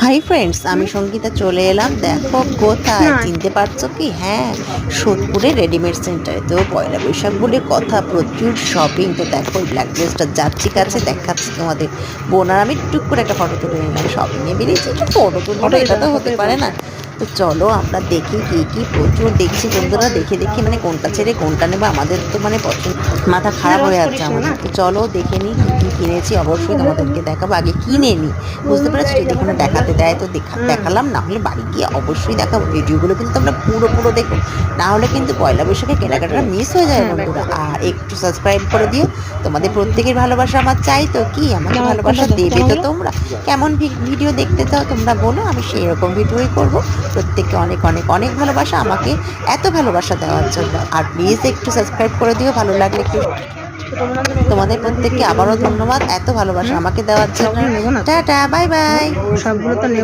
Hi friends, আমি সঙ্গীতা চলে এলাম। দেখো কোথায়, চিনতে পারছো কি? হ্যাঁ, সোদপুরে রেডিমেড সেন্টারে। তো পয়লা বৈশাখ বলে কথা, প্রচুর শপিং। তো দেখো ব্ল্যাক ড্রেসটা যাচ্ছি কাছে দেখাচ্ছি তোমাদের। বোন আর আমি টুক করে একটা ফটো তুলে নিলাম। শপিংয়ে বেরিয়েছি, একটু ফটো তুলবো না, এটা তো হতে পারে না। তো চলো আমরা দেখি কি কি প্রচুর দেখছি বন্ধুরা। দেখে দেখি মানে কোনটা ছেড়ে কোনটা নেবো, আমাদের তো মানে পছন্দ, মাথা খারাপ হয়ে যাচ্ছে আমাদের। তো চলো দেখে নিই কি কি কিনেছি, অবশ্যই তোমাদেরকে দেখাবো। আগে কিনে নিই, বুঝতে পেরেছি। যদি কোনো দেখাতে দেয় তো দেখালাম, না হলে বাড়ি গিয়ে অবশ্যই দেখাবো। ভিডিওগুলো কিন্তু তোমরা পুরো পুরো দেখো, না হলে কিন্তু পয়লা বৈশাখে কেনাকাটা মিস হয়ে যায় বন্ধুরা। আর একটু সাবস্ক্রাইব করে দিও। তোমাদের প্রত্যেকের ভালোবাসা আমার চাই, তো কি আমাকে ভালোবাসা দেবে তো তোমরা। কেমন ভিডিও দেখতে চাও তোমরা বলো, আমি সেই রকম ভিডিওই করব। প্রত্যেককে অনেক অনেক অনেক ভালোবাসা আমাকে এত ভালোবাসা দেওয়ার জন্য। আর প্লিজ একটু সাবস্ক্রাইব করে দিও, ভালো লাগলে একটু। তোমাদের প্রত্যেককে আবারও ধন্যবাদ এত ভালোবাসা আমাকে দেওয়ার জন্য। Tata, bye bye. সবগুলো তো নেব।